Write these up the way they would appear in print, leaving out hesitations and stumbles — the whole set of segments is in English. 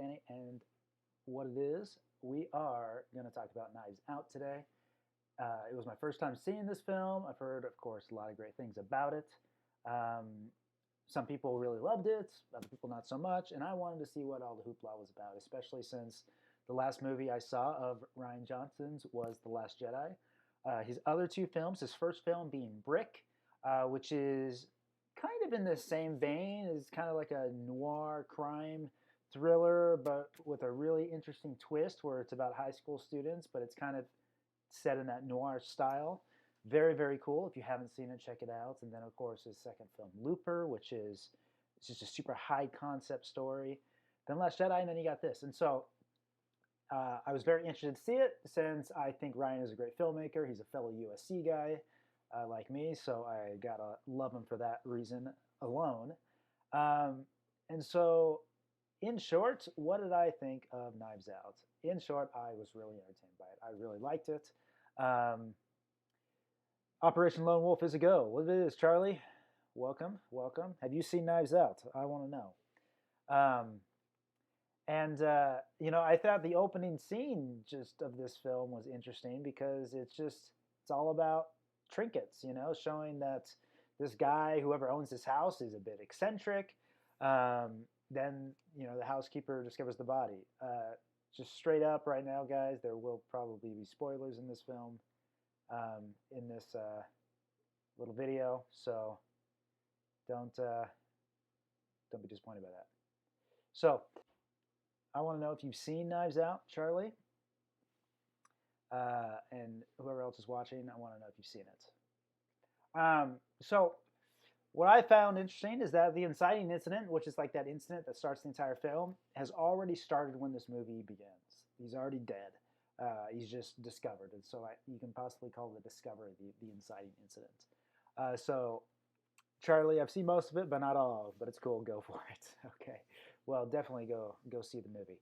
Danny, and what it is, we are going to talk about Knives Out today. It was my first time seeing this film. I've heard, of course, a lot of great things about it. Um, some people really loved it, other people not so much, and I wanted to see what all the hoopla was about, especially since the last movie I saw of Ryan Johnson's was The Last Jedi. His other two films, his first film being Brick, which is kind of in the same vein, is kind of like a noir crime thriller, but with a really interesting twist where it's about high school students, but it's kind of set in that noir style. Very, very cool. If you haven't seen it, check it out. And then, of course, his second film, Looper, which is it's just a super high concept story. Then Last Jedi, and then you got this. And so I was very interested to see it since I think Ryan is a great filmmaker. He's a fellow USC guy like me, so I gotta love him for that reason alone. And so, in short, what did I think of Knives Out? In short, I was really entertained by it. I really liked it. Um, Operation Lone Wolf is a go. What it is, Charlie? Welcome, welcome. Have you seen Knives Out? I want to know. Um, I thought the opening scene just of this film was interesting because it's all about trinkets, showing that this guy, whoever owns this house, is a bit eccentric. Then, the housekeeper discovers the body. Just straight up right now, guys, there will probably be spoilers in this film, in this little video. So don't be disappointed by that. So I want to know if you've seen Knives Out, Charlie, and whoever else is watching. I want to know if you've seen it. So what I found interesting is that the inciting incident, which is like that incident that starts the entire film, has already started when this movie begins. He's already dead. He's just discovered, and so you can possibly call the discovery the inciting incident. So, Charlie, I've seen most of it, but not all. But it's cool. Go for it. Okay. Well, definitely go see the movie.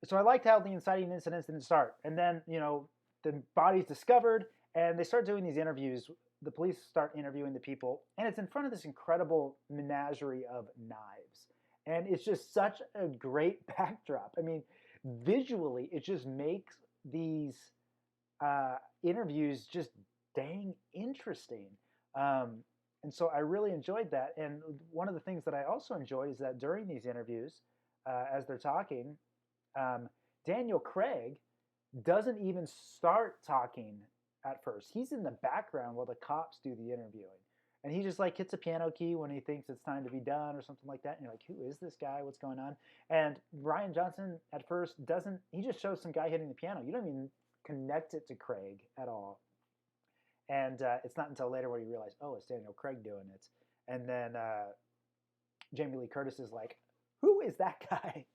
So I liked how the inciting incidents didn't start, and then the body's discovered, and they start doing these interviews. The police start interviewing the people, and it's in front of this incredible menagerie of knives, and it's just such a great backdrop. I mean, visually, it just makes these interviews just dang interesting. And so I really enjoyed that. And one of the things that I also enjoyed is that during these interviews, as they're talking, Daniel Craig doesn't even start talking at first. He's in the background while the cops do the interviewing. And he just like hits a piano key when he thinks it's time to be done or something like that. And you're like, who is this guy? What's going on? And Ryan Johnson at first he just shows some guy hitting the piano. You don't even connect it to Craig at all. And it's not until later where you realize, oh, it's Daniel Craig doing it. And then Jamie Lee Curtis is like, who is that guy?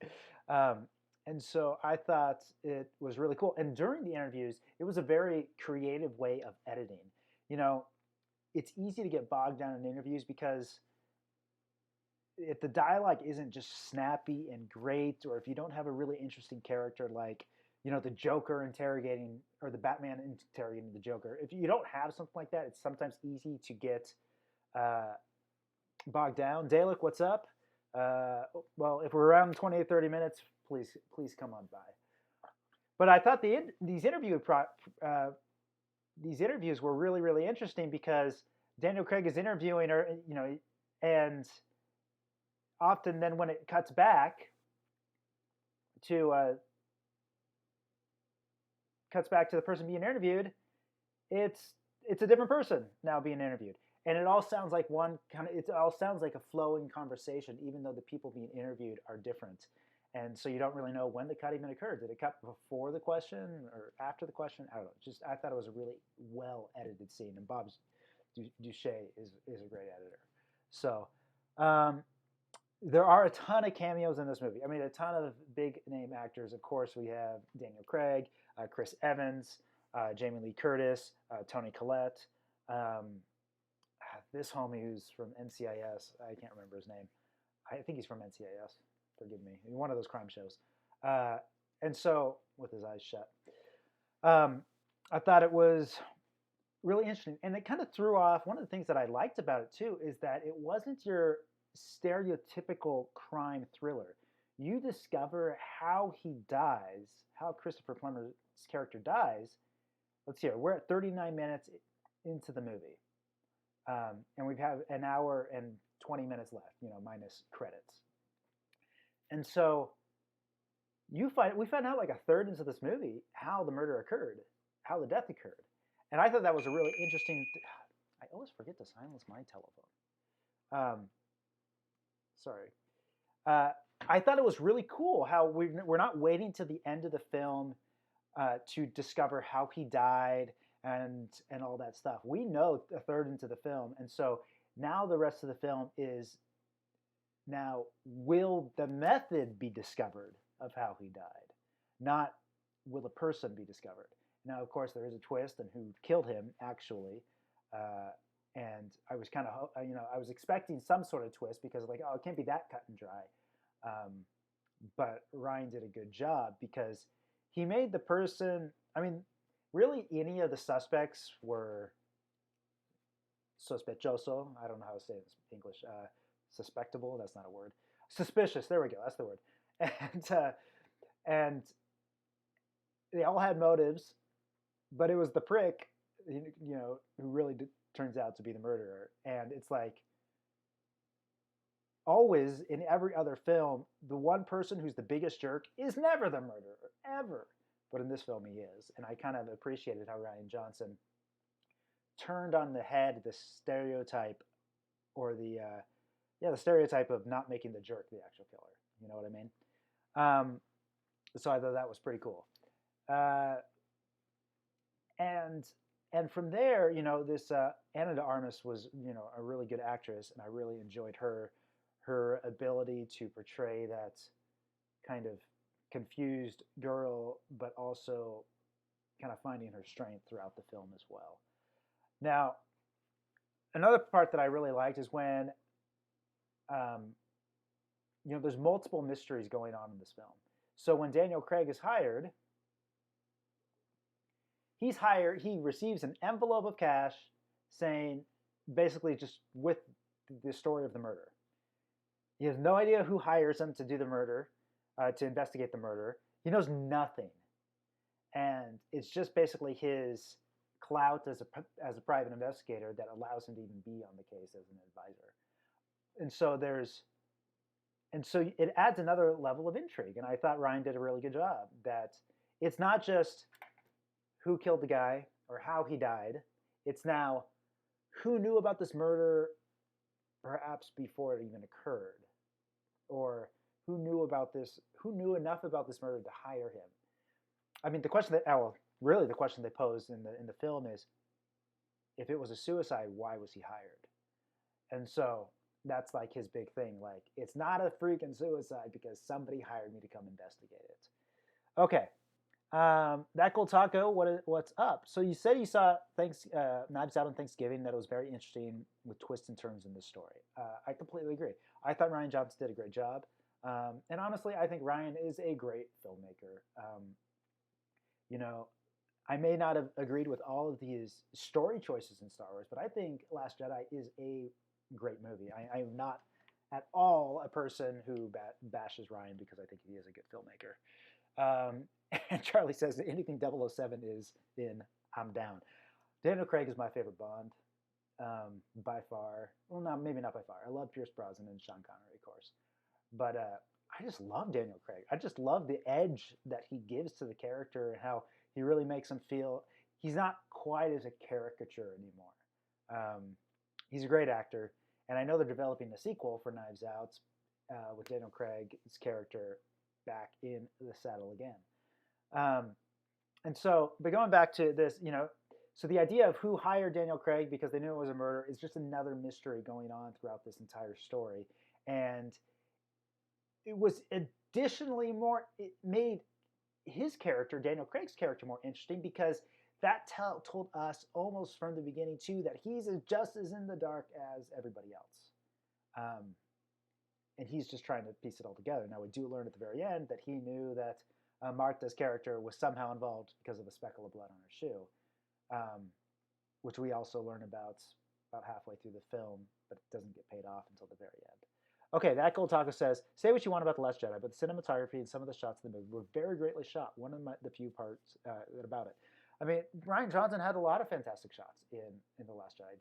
And so I thought it was really cool. And during the interviews, it was a very creative way of editing. It's easy to get bogged down in interviews because if the dialogue isn't just snappy and great, or if you don't have a really interesting character like the Joker interrogating, or the Batman interrogating the Joker. If you don't have something like that, it's sometimes easy to get bogged down. Dalek, what's up? Well, if we're around 20 or 30 minutes, please come on by. But I thought these interviews were really, really interesting because Daniel Craig is interviewing her, and often then when it cuts back to the person being interviewed, it's a different person now being interviewed, and it all sounds like a flowing conversation, even though the people being interviewed are different, and so you don't really know when the cut even occurred. Did it cut before the question or after the question? I don't know. I thought it was a really well edited scene, and Bob Duche is a great editor. So. There are a ton of cameos in this movie. I mean, a ton of big name actors. Of course, we have Daniel Craig, Chris Evans, Jamie Lee Curtis, Toni Collette, this homie who's from NCIS. I can't remember his name. I think he's from NCIS. Forgive me. One of those crime shows. And so, with his eyes shut. I thought it was really interesting. And it kind of threw off, one of the things that I liked about it too is that it wasn't your stereotypical crime thriller. You discover how he dies, how Christopher Plummer's character dies. Let's see here. We're at 39 minutes into the movie, and we have an hour and 20 minutes left. Minus credits. And so we find out like a third into this movie how the murder occurred, how the death occurred, and I thought that was a really interesting. I always forget to silence my telephone. Sorry. I thought it was really cool how we're not waiting to the end of the film to discover how he died and all that stuff. We know a third into the film, and so now the rest of the film is now will the method be discovered of how he died, not will a person be discovered. Now, of course, there is a twist on who killed him actually. And I was kind of, I was expecting some sort of twist because like, oh, it can't be that cut and dry. But Ryan did a good job because he made the person, I mean, really any of the suspects were sospechoso. I don't know how to say it in English. Suspectable, that's not a word. Suspicious, there we go, that's the word. And they all had motives, but it was the prick, who really turns out to be the murderer. And it's like, always in every other film, the one person who's the biggest jerk is never the murderer, ever. But in this film, he is. And I kind of appreciated how Rian Johnson turned on the head the stereotype, or the stereotype of not making the jerk the actual killer. You know what I mean? So I thought that was pretty cool. And from there, this Ana de Armas was, a really good actress, and I really enjoyed her ability to portray that kind of confused girl, but also kind of finding her strength throughout the film as well. Now, another part that I really liked is when, there's multiple mysteries going on in this film. So when Daniel Craig is hired, he receives an envelope of cash saying, basically just with the story of the murder. He has no idea who hires him to do the murder, to investigate the murder. He knows nothing. And it's just basically his clout as a private investigator that allows him to even be on the case as an advisor. And so it adds another level of intrigue. And I thought Ryan did a really good job, that it's not just who killed the guy or how he died. It's now who knew about this murder perhaps before it even occurred, or who knew enough about this murder to hire him. I mean, the question they posed in the film is, if it was a suicide, why was he hired? And so that's like his big thing. Like, it's not a freaking suicide because somebody hired me to come investigate it. Okay. That Cold Taco, what's up? So you said you saw Knives Out on Thanksgiving, that it was very interesting with twists and turns in this story. I completely agree. I thought Rian Johnson did a great job. And honestly, I think Ryan is a great filmmaker. I may not have agreed with all of his story choices in Star Wars, but I think Last Jedi is a great movie. I am not at all a person who bashes Ryan because I think he is a good filmmaker. And Charlie says that anything 007 is in, I'm down. Daniel Craig is my favorite Bond, by far. Well, maybe not by far. I love Pierce Brosnan and Sean Connery, of course. But I just love Daniel Craig. I just love the edge that he gives to the character and how he really makes him feel he's not quite as a caricature anymore. He's a great actor. And I know they're developing a sequel for Knives Out with Daniel Craig's character back in the saddle again. But going back to this, so the idea of who hired Daniel Craig because they knew it was a murder is just another mystery going on throughout this entire story. And it was additionally it made his character, Daniel Craig's character, more interesting because that told us almost from the beginning too that he's just as in the dark as everybody else. And he's just trying to piece it all together. Now we do learn at the very end that he knew that Martha's character was somehow involved because of the speckle of blood on her shoe, which we also learn about halfway through the film, but it doesn't get paid off until the very end. Okay, that Gold Taco says, say what you want about The Last Jedi, but the cinematography and some of the shots in the movie were very greatly shot. One of the few parts about it. I mean, Ryan Johnson had a lot of fantastic shots in The Last Jedi.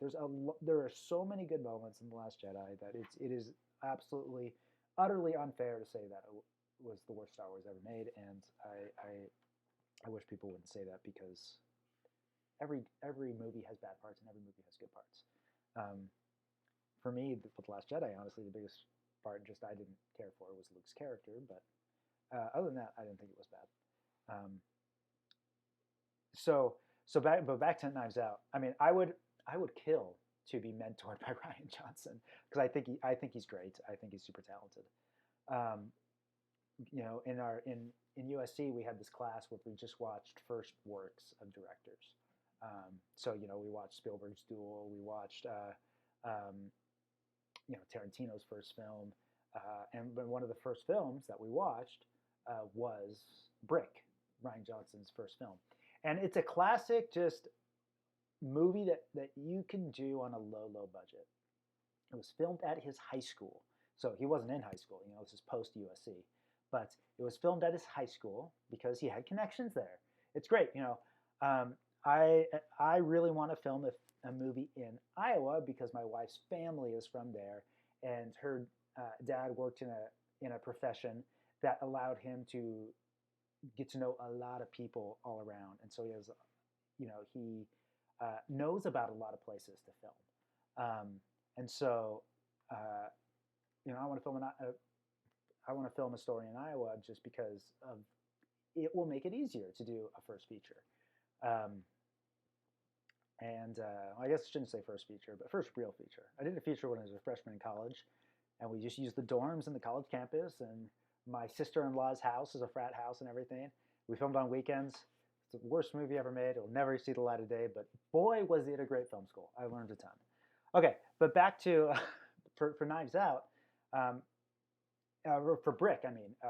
There are so many good moments in The Last Jedi that it is absolutely, utterly unfair to say that it was the worst Star Wars ever made. And I wish people wouldn't say that, because every movie has bad parts and every movie has good parts. Um, for me, with The Last Jedi, honestly, the biggest part just I didn't care for was Luke's character, but other than that, I didn't think it was bad. Back to Knives Out. I mean, I would kill to be mentored by Ryan Johnson, because I think he's great. I think he's super talented. Um, in USC we had this class where we just watched first works of directors. So we watched Spielberg's Duel. We watched Tarantino's first film, and one of the first films that we watched was Brick, Ryan Johnson's first film, and it's a classic, just movie that you can do on a low budget. It was filmed at his high school, so he wasn't in high school. This is post USC, but it was filmed at his high school because he had connections there. It's great. I really want to film a movie in Iowa because my wife's family is from there, and her dad worked in a profession that allowed him to get to know a lot of people all around, and so he knows about a lot of places to film, and so I want to film a story in Iowa just because of it will make it easier to do a first feature. I guess I shouldn't say first feature, but first real feature. I did a feature when I was a freshman in college, and we just used the dorms in the college campus, and my sister-in-law's house is a frat house and everything. We filmed on weekends. It's the worst movie ever made. It'll never see the light of day, but boy, was it a great film school. I learned a ton. Okay, but back to for Knives Out, for Brick,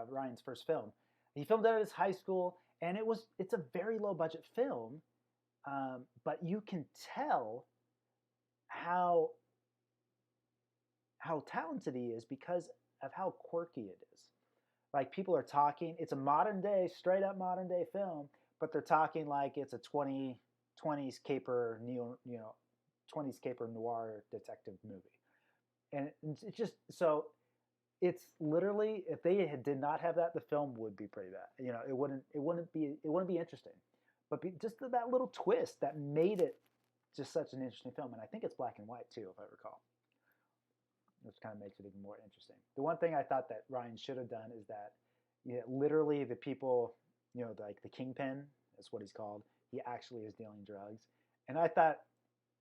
Ryan's first film. He filmed it at his high school, and it's a very low budget film, but you can tell how talented he is because of how quirky it is. Like, people are talking, it's a straight up modern day film, but they're talking like it's a 20s caper, 20s caper noir detective movie. And it's just, so it's literally, if they did not have that, the film would be pretty bad. It wouldn't be interesting. But just that little twist that made it just such an interesting film. And I think it's black and white too, if I recall, which kind of makes it even more interesting. The one thing I thought that Ryan should have done is that literally the people, like the kingpin, that's what he's called, he actually is dealing drugs. And I thought,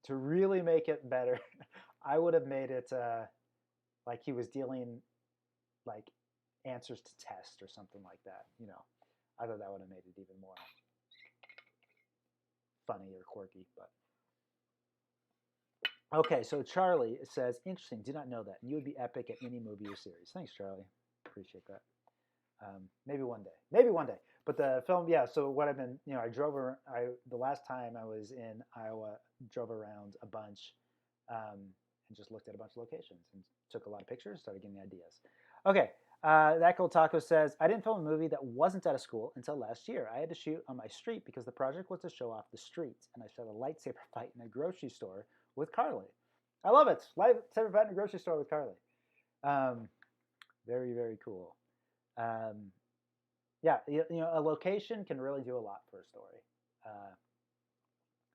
to really make it better, I would have made it like he was dealing like answers to tests or something like that. I thought that would have made it even more funny or quirky. But okay, so Charlie says, interesting, did not know that. You would be epic at any movie or series. Thanks, Charlie. Appreciate that. Maybe one day. But the film, yeah. So what I've been, the last time I was in Iowa, drove around a bunch, and just looked at a bunch of locations and took a lot of pictures, started getting ideas. Okay, that Gold Taco says, I didn't film a movie that wasn't at a school until last year. I had to shoot on my street because the project was to show off the streets, and I shot a lightsaber fight in a grocery store with Carly. I love it. Lightsaber fight in a grocery store with Carly. Very, very cool. Yeah, a location can really do a lot for a story.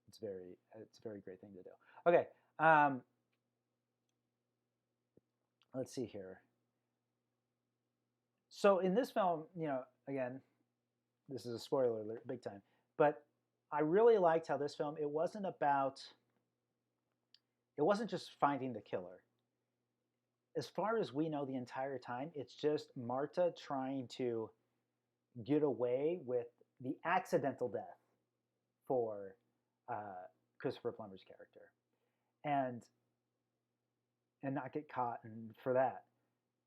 It's a very great thing to do. Okay, let's see here. So in this film, again, this is a spoiler alert, big time, but I really liked how this film, it wasn't just finding the killer. As far as we know, the entire time, it's just Marta trying to get away with the accidental death for Christopher Plummer's character, and not get caught for that.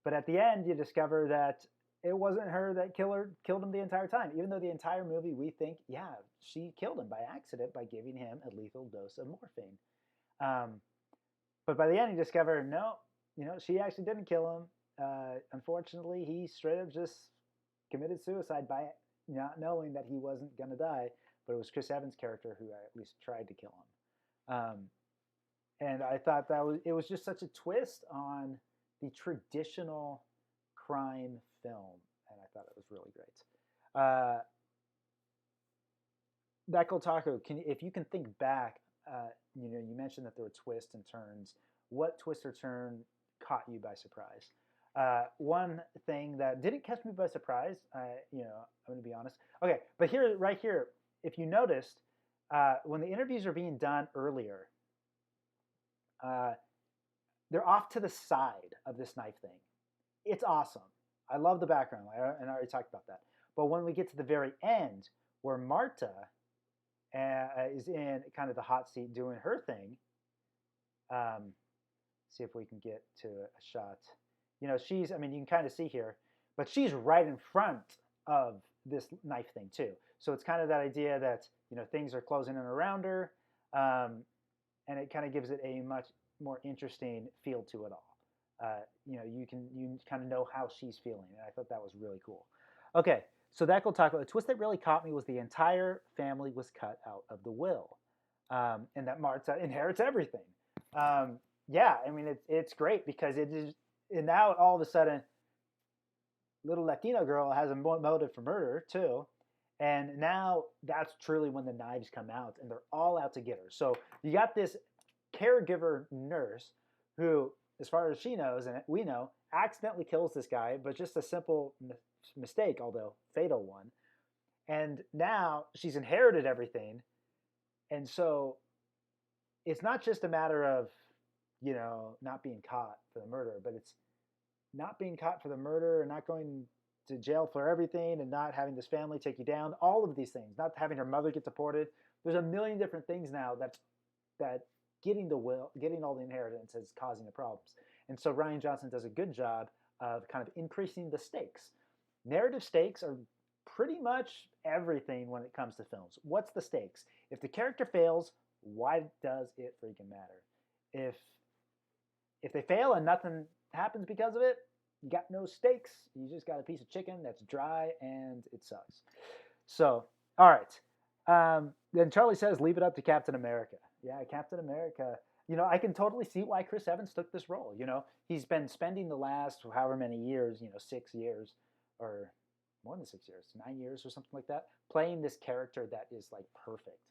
But at the end, you discover that it wasn't her that killed him the entire time. Even though the entire movie we think, yeah, she killed him by accident by giving him a lethal dose of morphine. But by the end, you discover, no, she actually didn't kill unfortunately, he straight up just committed suicide by not knowing that he wasn't going to die. But it was Chris Evans' character who at least tried to kill him. And I thought it was just such a twist on the traditional crime film, and I thought it was really great. Michael Taco, if you can think back, you mentioned that there were twists and turns. What twist or turn caught you by surprise? One thing that didn't catch me by surprise, I'm going to be honest. Okay, but right here, if you noticed, when the interviews are being done earlier, they're off to the side of this knife thing. It's awesome. I love the background, and I already talked about that. But when we get to the very end, where Marta is in kind of the hot seat doing her thing, see if we can get to a shot. You can kind of see here, but she's right in front of this knife thing too. So it's kind of that idea that, things are closing in around her, and it kind of gives it a much more interesting feel to it all. You kind of know how she's feeling, and I thought that was really cool. Okay, so that we'll talk about. The twist that really caught me was the entire family was cut out of the will, and that Marta inherits everything. It's great because it is, and now all of a sudden, little Latino girl has a motive for murder too, and now that's truly when the knives come out, and they're all out to get her. So you got this caregiver nurse who, as far as she knows, and we know, accidentally kills this guy, but just a simple mistake, although fatal one. And now she's inherited everything, and so it's not just a matter of not being caught for the murder, but it's not being caught for the murder and not going to jail for everything and not having this family take you down. All of these things, not having her mother get deported. There's a million different things now that getting all the inheritance is causing the problems. And so Rian Johnson does a good job of kind of increasing the stakes. Narrative stakes are pretty much everything when it comes to films. What's the stakes? If the character fails, why does it freaking matter? If they fail and nothing happens because of it, you got no stakes. You just got a piece of chicken that's dry and it sucks. So, all right. Then Charlie says, leave it up to Captain America. Yeah, Captain America. I can totally see why Chris Evans took this role. He's been spending the last however many years, 6 years or more than 6 years, 9 years or something like that, playing this character that is like perfect.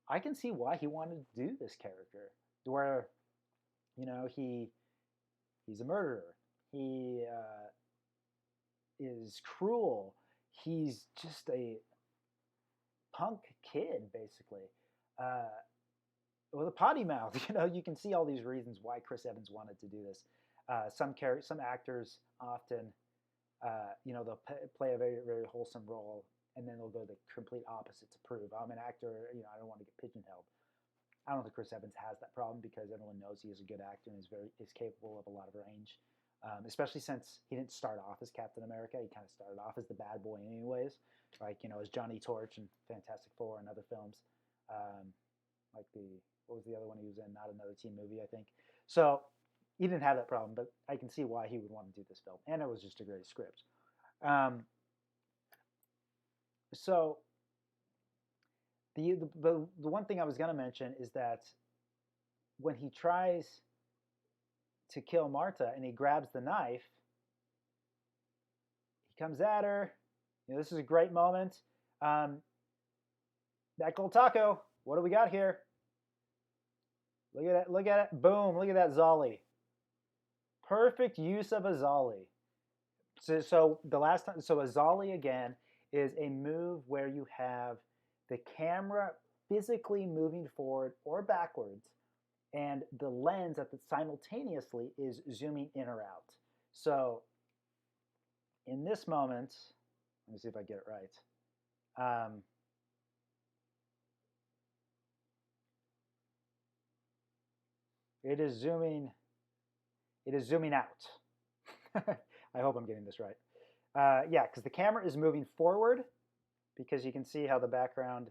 I can see why he wanted to do this character where, he's a murderer. He is cruel. He's just a punk kid, basically. With a potty mouth, you can see all these reasons why Chris Evans wanted to do this. Some actors often, they'll play a very, very wholesome role, and then they'll go the complete opposite to prove I'm an actor. I don't want to get pigeonholed. I don't think Chris Evans has that problem because everyone knows he is a good actor and is capable of a lot of range. Especially since he didn't start off as Captain America. He kind of started off as the bad boy anyways, as Johnny Torch and Fantastic Four and other films. What was the other one he was in? Not Another Teen Movie, I think. So he didn't have that problem, but I can see why he would want to do this film. And it was just a great script. So the one thing I was going to mention is that when he tries to kill Marta and he grabs the knife, he comes at her. This is a great moment. That gold taco. What do we got here? Look at it. Look at it. Boom. Look at that Zahle. Perfect use of a Zahle. So a Zahle again is a move where you have the camera physically moving forward or backwards, and the lens that simultaneously is zooming in or out. So in this moment, let me see if I get it right. It is zooming out. I hope I'm getting this right. Yeah, because the camera is moving forward because you can see how the background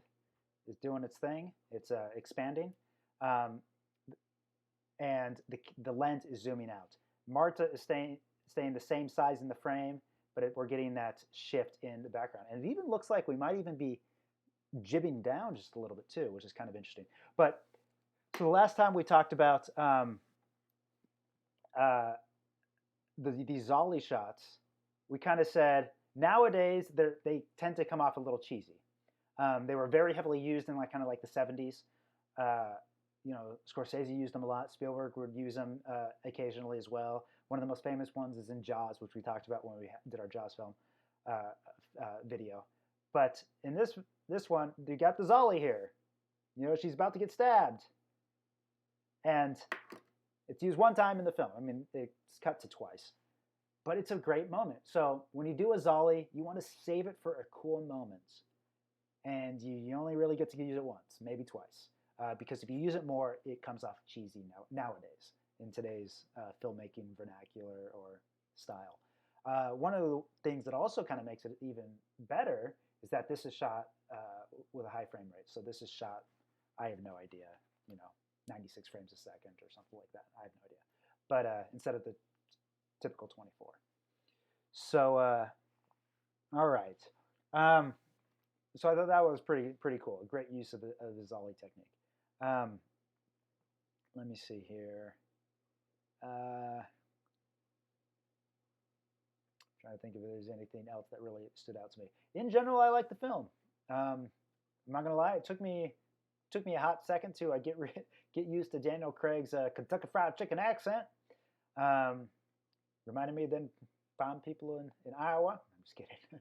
is doing its thing. It's expanding. And the lens is zooming out. Marta is staying the same size in the frame, but we're getting that shift in the background. And it even looks like we might even be jibbing down just a little bit too, which is kind of interesting. But so the last time we talked about these Zahle shots, we kind of said nowadays they tend to come off a little cheesy. They were very heavily used in kind of like the 70s. Scorsese used them a lot. Spielberg would use them occasionally as well. One of the most famous ones is in Jaws, which we talked about when we did our Jaws film video. But in this one, you got the Zahle here. She's about to get stabbed. And it's used one time in the film. I mean, it's cut to twice. But it's a great moment. So when you do a Zahle, you want to save it for a cool moment. And you only really get to use it once, maybe twice. Because if you use it more, it comes off cheesy nowadays in today's filmmaking vernacular or style. One of the things that also kind of makes it even better is that this is shot with a high frame rate. So this is shot, I have no idea, 96 frames a second or something like that. I have no idea. But instead of the typical 24. So, all right. So I thought that was pretty cool. A great use of the Zahle technique. Let me see here. Trying to think if there's anything else that really stood out to me. In general, I like the film. I'm not gonna lie; it took me a hot second to get used to Daniel Craig's Kentucky Fried Chicken accent. Reminded me of them fine people in Iowa. I'm just kidding.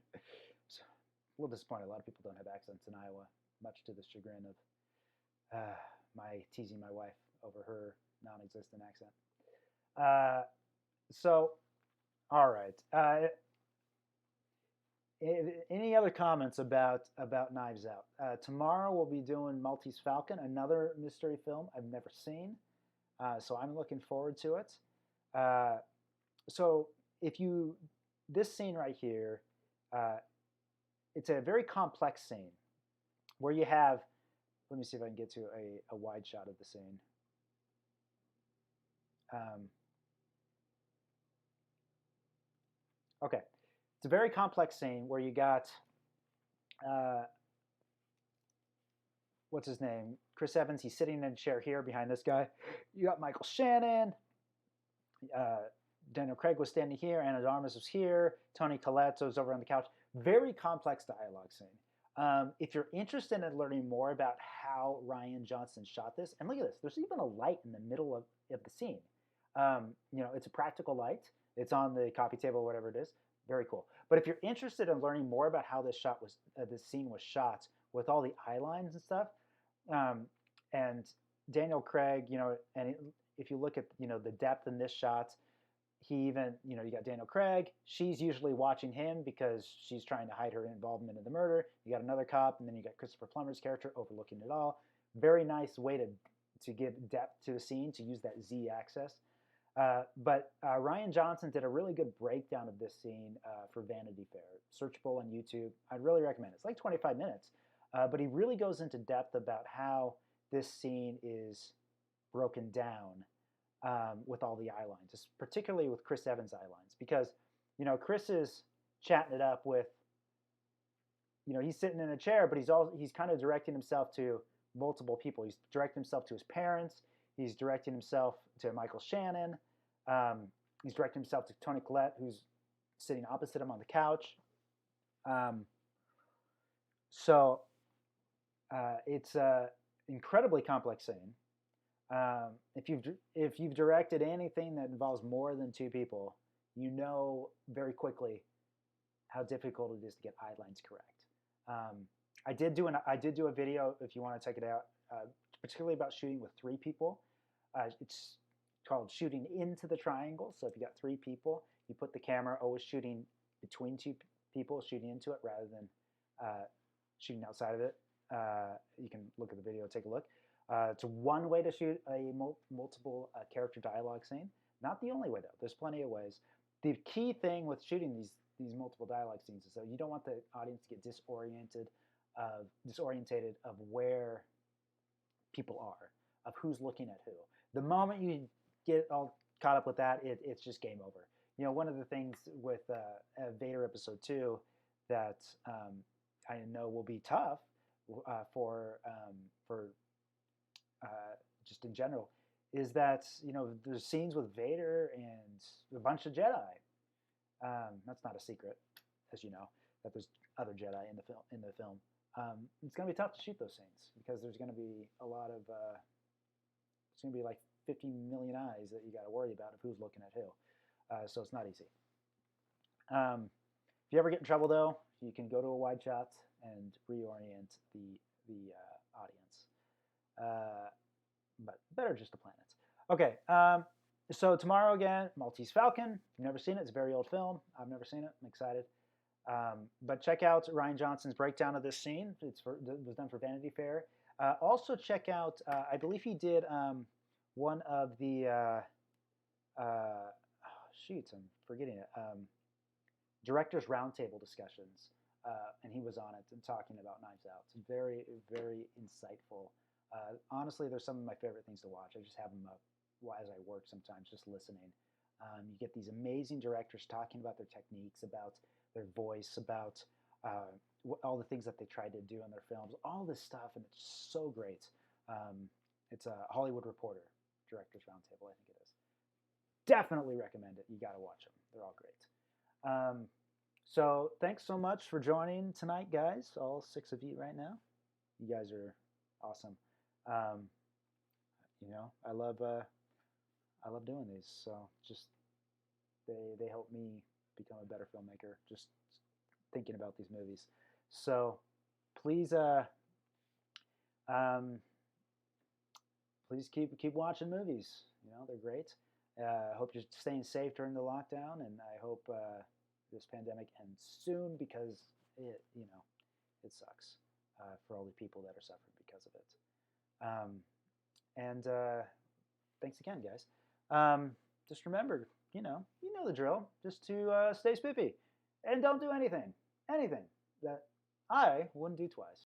So, a little disappointed. A lot of people don't have accents in Iowa, much to the chagrin of my teasing my wife over her non-existent accent. So, all right. Any other comments about Knives Out? Tomorrow we'll be doing Maltese Falcon, another mystery film I've never seen. So I'm looking forward to it. So this scene right here, it's a very complex scene where you have, let me see if I can get to a wide shot of the scene. Okay, it's a very complex scene where you got, what's his name? Chris Evans, he's sitting in a chair here behind this guy. You got Michael Shannon. Daniel Craig was standing here. Ana de Armas was here. Toni Collette was over on the couch. Very complex dialogue scene. If you're interested in learning more about how Rian Johnson shot this, and look at this, there's even a light in the middle of the scene. It's a practical light. It's on the coffee table, whatever it is. Very cool. But if you're interested in learning more about how this scene was shot with all the eye lines and stuff, and Daniel Craig, and if you look at the depth in this shot, he even you got Daniel Craig. She's usually watching him because she's trying to hide her involvement in the murder. You got another cop, and then you got Christopher Plummer's character overlooking it all. Very nice way to give depth to the scene, to use that Z-axis. But Rian Johnson did a really good breakdown of this scene for Vanity Fair. Searchable on YouTube. I'd really recommend it. It's like 25 minutes. But he really goes into depth about how this scene is broken down with all the eye lines, just particularly with Chris Evans' eye lines. Because, Chris is chatting it up with, he's sitting in a chair, but he's kind of directing himself to multiple people. He's directing himself to his parents. He's directing himself to Michael Shannon. He's directing himself to Toni Collette, who's sitting opposite him on the couch. So it's an incredibly complex scene. If you've directed anything that involves more than two people, you know very quickly how difficult it is to get eye lines correct. I did do a video, if you want to check it out, particularly about shooting with three people. It's called shooting into the triangle. So if you got three people, you put the camera always shooting between two people, shooting into it rather than shooting outside of it. You can look at the video, take a look. It's one way to shoot a multiple character dialogue scene. Not the only way though. There's plenty of ways. The key thing with shooting these multiple dialogue scenes is that you don't want the audience to get disoriented of where people are, of who's looking at who. The moment you get all caught up with that, it's just game over. one of the things with Vader Episode 2 that I know will be tough for just in general is that there's scenes with Vader and a bunch of Jedi. That's not a secret, as you know, that there's other Jedi in the film. It's going to be tough to shoot those scenes because there's going to be a lot of it's going to be like 15 million eyes that you got to worry about of who's looking at who. So it's not easy. If you ever get in trouble, though, you can go to a wide shot and reorient the audience. But better just to plan it. Okay, so tomorrow again, Maltese Falcon. If you've never seen it, it's a very old film. I've never seen it. I'm excited. But check out Ryan Johnson's breakdown of this scene. It was done for Vanity Fair. Also check out, I believe he did one of the, shoot, I'm forgetting it, Directors Roundtable discussions. And he was on it and talking about Knives Out. It's very, very insightful. Honestly, they're some of my favorite things to watch. I just have them up as I work sometimes, just listening. You get these amazing directors talking about their techniques, about their voice, about all the things that they tried to do in their films, all this stuff, and it's so great. It's a Hollywood Reporter, Directors Roundtable, I think it is. Definitely recommend it. You got to watch them. They're all great. So thanks so much for joining tonight, guys, all 6 of you right now. You guys are awesome. I love doing these. So just they help me become a better filmmaker. Just thinking about these movies. So please please keep watching movies. They're great. I hope you're staying safe during the lockdown, and I hope this pandemic ends soon because it sucks for all the people that are suffering because of it. And thanks again, guys. Just remember, you know the drill. Just to stay spiffy and don't do anything that I wouldn't do twice.